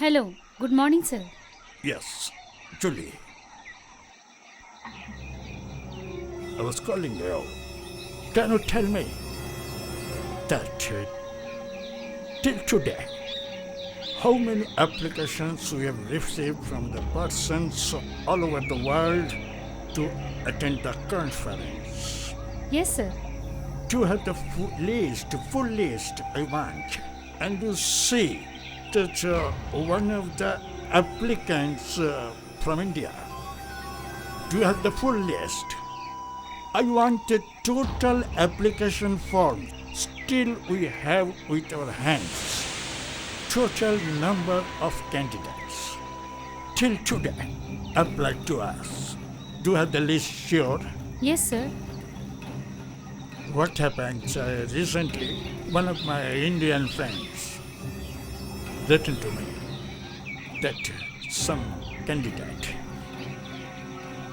Hello. Good morning, sir. Yes, Julie. I was calling you. Can you tell me that till today, how many applications we have received from the persons all over the world to attend the conference? Yes, sir. You have the full list I want. And you see that one of the applicants from India. Do you have the full list? I want the total application form still we have with our hands. Total number of candidates till today applied to us. Do you have the list sure? Yes, sir. What happened recently, one of my Indian friends written to me that some candidate,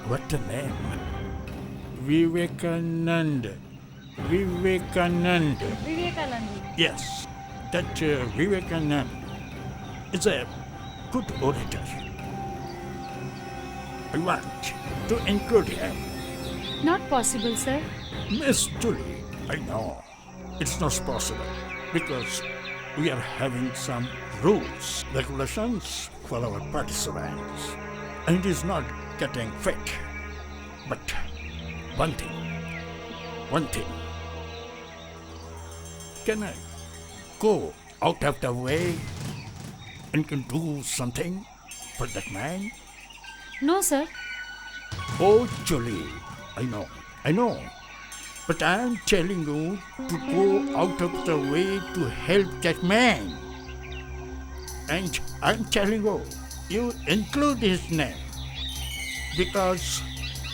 what the name? Vivekanand. Vivekanand. Yes, that Vivekanand is a good orator. I want to include him. Not possible, sir. Miss Julie, I know it's not possible because we are having some rules, regulations for our participants, and it is not getting fit. But one thing, can I go out of the way and can do something for that man? No, sir. Oh, Julie, I know. But I am telling you to go out of the way to help that man. And I'm telling you, you include his name. Because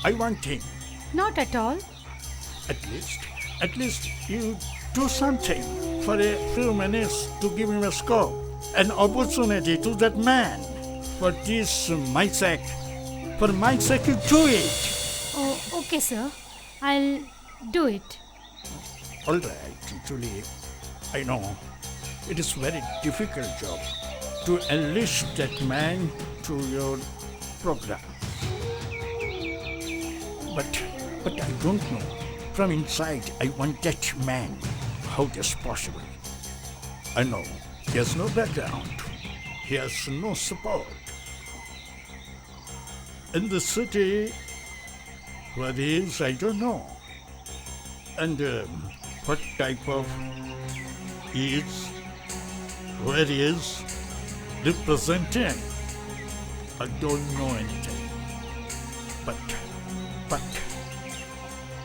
I want him. Not at all. At least you do something for a few minutes to give him a scope, an opportunity to that man. For this, my sake. For my sake, you do it. Oh, okay, sir. I'll do it. All right, Julie, I know it is very difficult job to enlist that man to your program. But I don't know. From inside, I want that man. How this possible? I know he has no background. He has no support. In the city, where he is, I don't know. And what type of he is, where he is, representing, I don't know anything. But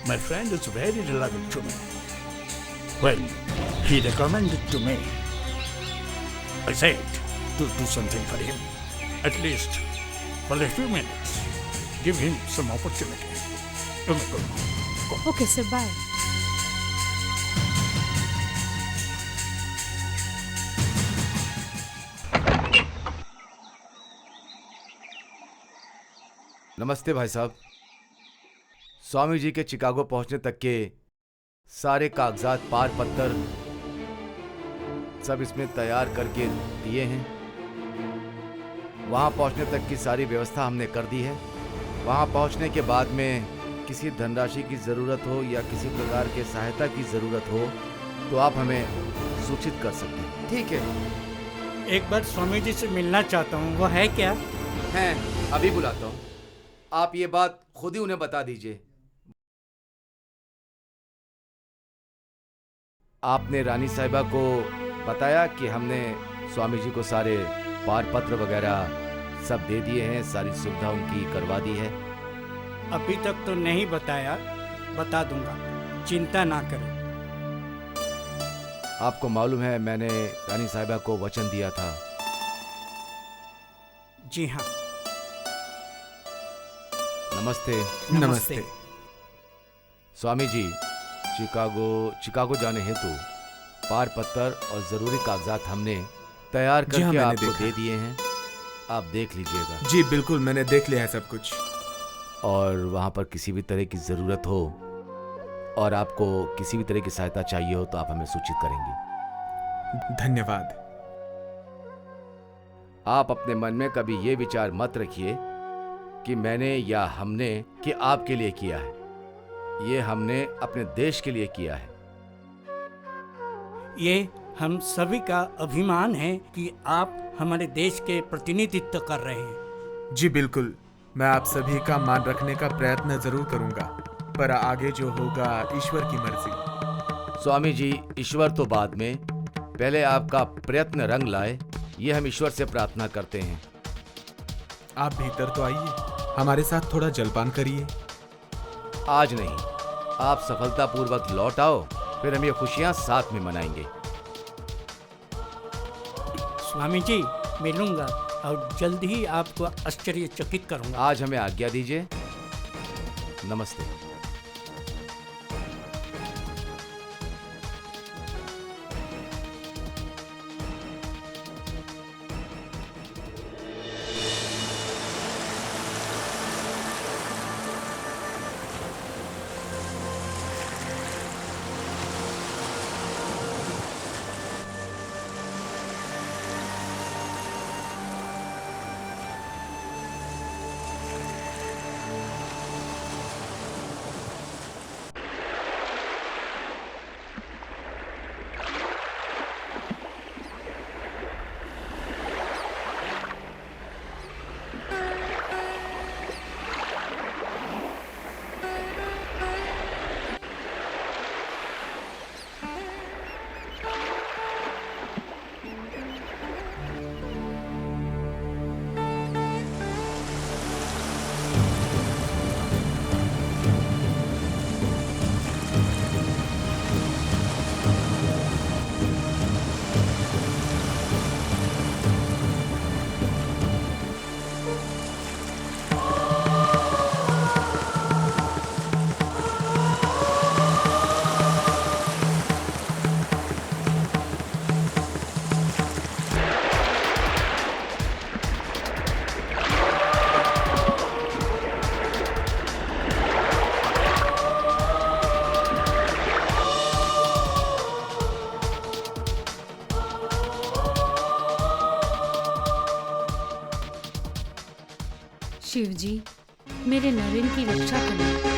my friend is very relevant to me. When he recommended to me, I said to do something for him, at least for a few minutes. Give him some opportunity. You may go now. Go. Okay, sir. Bye. नमस्ते भाई साहब। स्वामी जी के Chicago पहुंचने तक के सारे कागजात, पार पत्तर सब इसमें तैयार करके दिए हैं। वहां पहुंचने तक की सारी व्यवस्था हमने कर दी है। वहां पहुंचने के बाद में किसी धनराशि की ज़रूरत हो या किसी प्रकार के सहायता की ज़रूरत हो तो आप हमें सूचित कर सकते हैं। ठीक है। एक बार स्वामी जी से मिलना चाहता हूँ, वो है क्या? हैं, अभी बुलाता हूँ। आप ये बात खुद ही उन्हें बता दीजिए। आपने रानी साहिबा को बताया कि हमने स्वामी जी को सारे पार पत्र वगैरह सब दे दिए हैं, सारी सुविधा उनकी करवा दी है। अभी तक तो नहीं बताया, बता दूंगा, चिंता ना करो। आपको मालूम है मैंने रानी साहिबा को वचन दिया था। जी हाँ। नमस्ते। नमस्ते। स्वामी जी, चिकागो जाने हेतु पार पत्तर और जरूरी कागजात हमने तैयार करके आपको दे दिए हैं। आप देख लीजिएगा। जी बिल्कुल, मैंने देख लिया है सब कुछ। और वहां पर किसी भी तरह की जरूरत हो और आपको किसी भी तरह की सहायता चाहिए हो तो आप हमें सूचित करेंगे। धन्यवाद। आप अपने मन में कभी ये विचार मत रखिए कि मैंने या हमने कि आपके लिए किया है। ये हमने अपने देश के लिए किया है। ये हम सभी का अभिमान है कि आप हमारे देश के प्रतिनिधित्व कर रहे हैं। जी बिल्कुल, मैं आप सभी का मान रखने का प्रयत्न जरूर करूंगा, पर आगे जो होगा ईश्वर की मर्जी। स्वामी जी, ईश्वर तो बाद में, पहले आपका प्रयत्न रंग लाए, ये हम ईश्वर से प्रार्थना करते हैं। आप भीतर तो आइए, हमारे साथ थोड़ा जलपान करिए। आज नहीं, आप सफलतापूर्वक लौट आओ, फिर हम ये खुशियां साथ में मनाएंगे। स्वामी जी, मिलूंगा और जल्द ही आपको आश्चर्यचकित करूंगा। आज हमें आज्ञा दीजिए। नमस्ते। शिव जी, मेरे नरेन की रक्षा करें।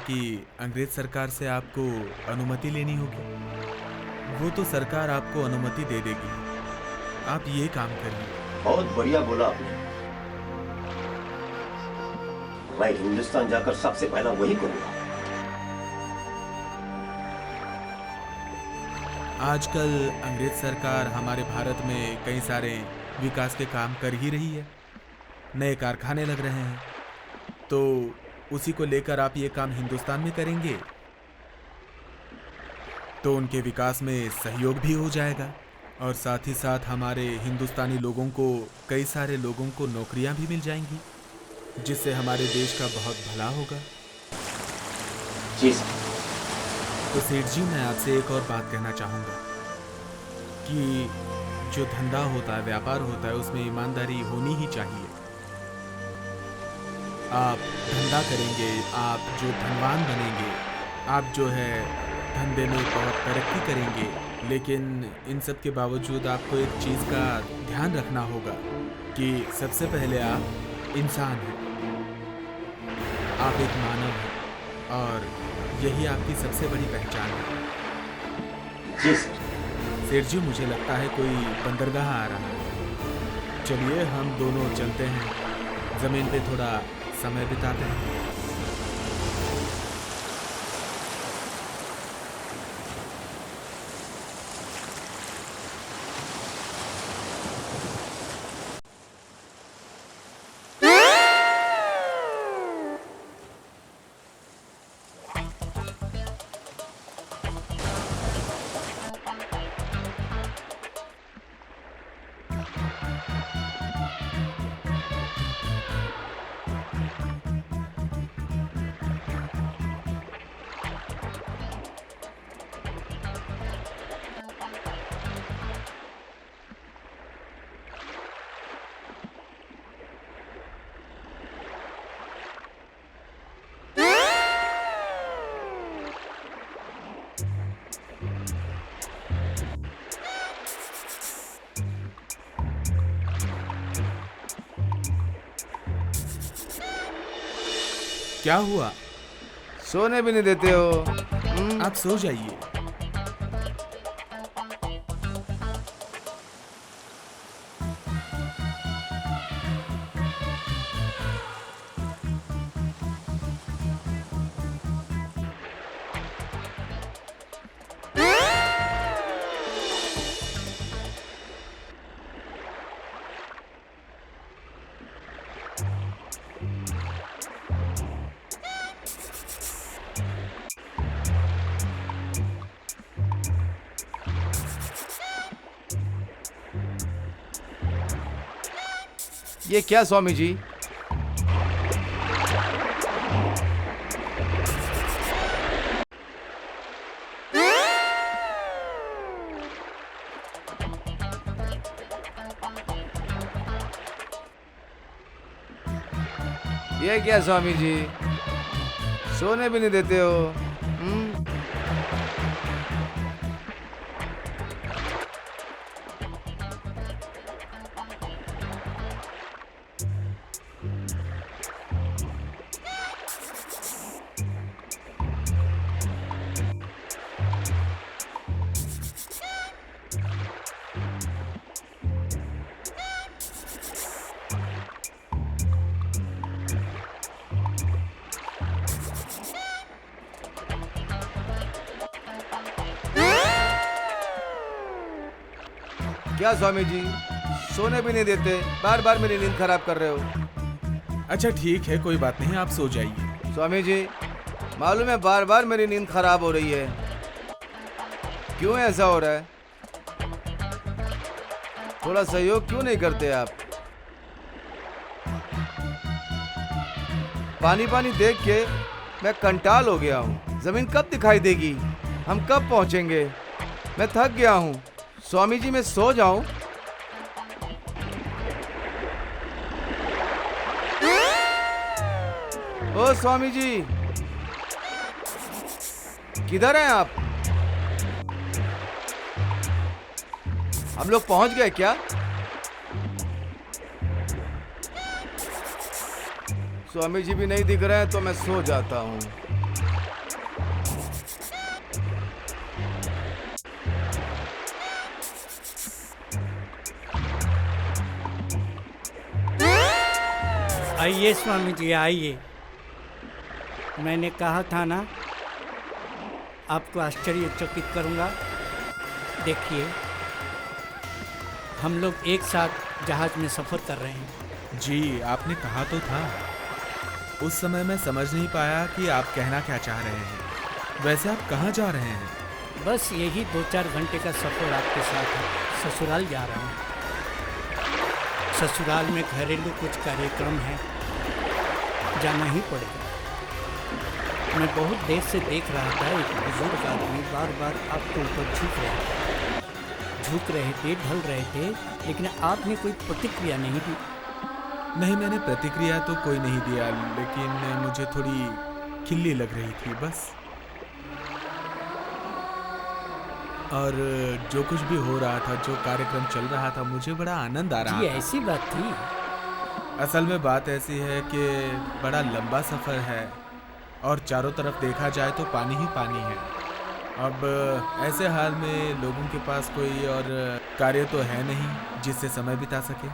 कि अंग्रेज सरकार से आपको अनुमति लेनी होगी। वो तो सरकार आपको अनुमति दे देगी, आप ये काम करिए। बहुत बढ़िया बोला आपने। मैं हिंदुस्तान जाकर सबसे पहला वही करूंगा। आजकल अंग्रेज सरकार हमारे भारत में कई सारे विकास के काम कर ही रही है, नए कारखाने लग रहे हैं, तो उसी को लेकर आप ये काम हिंदुस्तान में करेंगे तो उनके विकास में सहयोग भी हो जाएगा और साथ ही साथ हमारे हिंदुस्तानी लोगों को, कई सारे लोगों को नौकरियां भी मिल जाएंगी, जिससे हमारे देश का बहुत भला होगा। जी सर। तो सेठ जी, मैं आपसे एक और बात कहना चाहूँगा कि जो धंधा होता है, व्यापार होता है, उसमें ईमानदारी होनी ही चाहिए। आप धंधा करेंगे, आप जो धनवान बनेंगे, आप जो है धंधे में बहुत तरक्की करेंगे, लेकिन इन सब के बावजूद आपको एक चीज़ का ध्यान रखना होगा कि सबसे पहले आप इंसान हैं, आप एक मानव हैं और यही आपकी सबसे बड़ी पहचान है। जी सर। सेठ जी, मुझे लगता है कोई बंदरगाह आ रहा है, चलिए हम दोनों चलते हैं, ज़मीन पे थोड़ा समय बिताते हैं। क्या हुआ? सोने भी नहीं देते हो। आप सो जाइए। ये क्या स्वामी जी? ये क्या स्वामी जी, सोने भी नहीं देते हो। क्या स्वामी जी, सोने भी नहीं देते, बार बार मेरी नींद खराब कर रहे हो। अच्छा ठीक है, कोई बात नहीं, आप सो जाइए। स्वामी जी, मालूम है बार बार मेरी नींद खराब हो रही है, क्यों ऐसा हो रहा है? थोड़ा सहयोग क्यों नहीं करते आप? पानी पानी देख के मैं कंटाल हो गया हूँ। जमीन कब दिखाई देगी? हम कब पहुँचेंगे? मैं थक गया हूँ। स्वामी जी, मैं सो जाऊं? ओ स्वामी जी, किधर हैं आप? हम लोग पहुंच गए क्या? स्वामी जी भी नहीं दिख रहे हैं तो मैं सो जाता हूं। आइए स्वामी जी, आइए। मैंने कहा था ना, आपको आश्चर्यचकित करूंगा। देखिए, हम लोग एक साथ जहाज में सफ़र कर रहे हैं। जी, आपने कहा तो था। उस समय मैं समझ नहीं पाया कि आप कहना क्या चाह रहे हैं। वैसे आप कहाँ जा रहे हैं? बस यही 2-4 घंटे का सफ़र आपके साथ है। ससुराल जा रहा हूँ। ससुराल में घरेलू कुछ कार्यक्रम है, जाना ही पड़ेगा। मैं बहुत देर से देख रहा था, एक बुजुर्ग आदमी बार बार आपके ऊपर झुक रहे थे, ढल रहे थे, लेकिन आपने कोई प्रतिक्रिया नहीं दी। नहीं, मैंने प्रतिक्रिया तो कोई नहीं दिया, लेकिन मुझे थोड़ी खिल्ली लग रही थी बस। और जो कुछ भी हो रहा था, जो कार्यक्रम चल रहा था, मुझे बड़ा आनंद आ रहा जी, था। ऐसी बात थी। असल में बात ऐसी है कि बड़ा लंबा सफ़र है और चारों तरफ देखा जाए तो पानी ही पानी है। अब ऐसे हाल में लोगों के पास कोई और कार्य तो है नहीं जिससे समय बिता सके।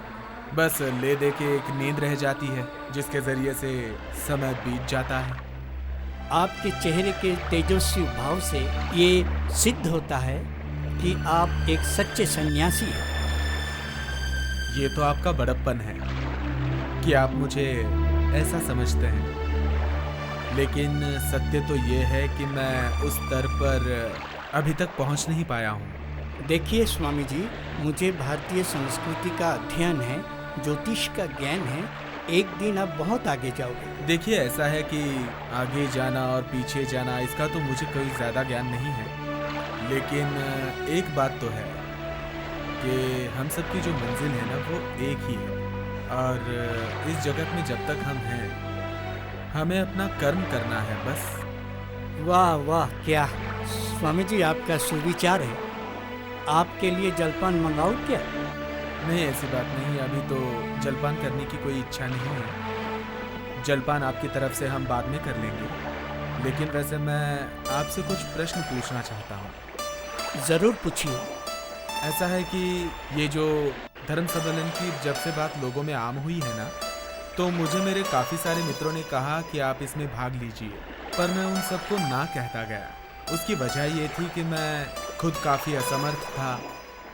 बस ले दे के एक नींद रह जाती है जिसके ज़रिए से समय बीत जाता है। आपके चेहरे के तेजस्वी भाव से ये सिद्ध होता है कि आप एक सच्चे सन्यासी हैं। ये तो आपका बड़प्पन है कि आप मुझे ऐसा समझते हैं, लेकिन सत्य तो ये है कि मैं उस स्तर पर अभी तक पहुंच नहीं पाया हूँ। देखिए स्वामी जी, मुझे भारतीय संस्कृति का अध्ययन है, ज्योतिष का ज्ञान है। एक दिन आप बहुत आगे जाओगे। देखिए, ऐसा है कि आगे जाना और पीछे जाना, इसका तो मुझे कोई ज़्यादा ज्ञान नहीं है, लेकिन एक बात तो है कि हम सबकी जो मंजिल है ना, वो एक ही है। और इस जगत में जब तक हम हैं, हमें अपना कर्म करना है बस। वाह वाह, क्या स्वामी जी, आपका सुविचार है। आपके लिए जलपान मंगाऊं क्या? नहीं, ऐसी बात नहीं, अभी तो जलपान करने की कोई इच्छा नहीं है। जलपान आपकी तरफ से हम बाद में कर लेंगे, लेकिन वैसे मैं आपसे कुछ प्रश्न पूछना चाहता हूँ। ज़रूर पूछिए। ऐसा है कि ये जो धर्म सम्मेलन की जब से बात लोगों में आम हुई है ना, तो मुझे मेरे काफ़ी सारे मित्रों ने कहा कि आप इसमें भाग लीजिए, पर मैं उन सबको ना कहता गया। उसकी वजह ये थी कि मैं खुद काफ़ी असमर्थ था,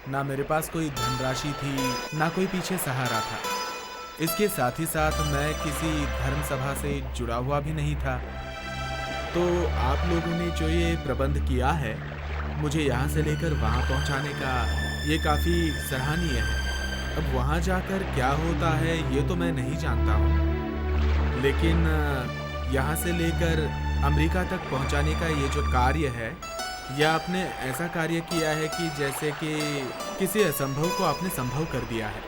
ना मेरे पास कोई धनराशि थी, ना कोई पीछे सहारा था। इसके साथ ही साथ मैं किसी धर्म सभा से जुड़ा हुआ भी नहीं था। तो आप लोगों ने जो ये प्रबंध किया है, मुझे यहाँ से लेकर वहाँ पहुँचाने का, ये काफ़ी सराहनीय है। अब वहाँ जाकर क्या होता है ये तो मैं नहीं जानता हूँ, लेकिन यहाँ से लेकर अमेरिका तक पहुँचाने का ये जो कार्य है, यह आपने ऐसा कार्य किया है कि जैसे कि किसी असंभव को आपने संभव कर दिया है।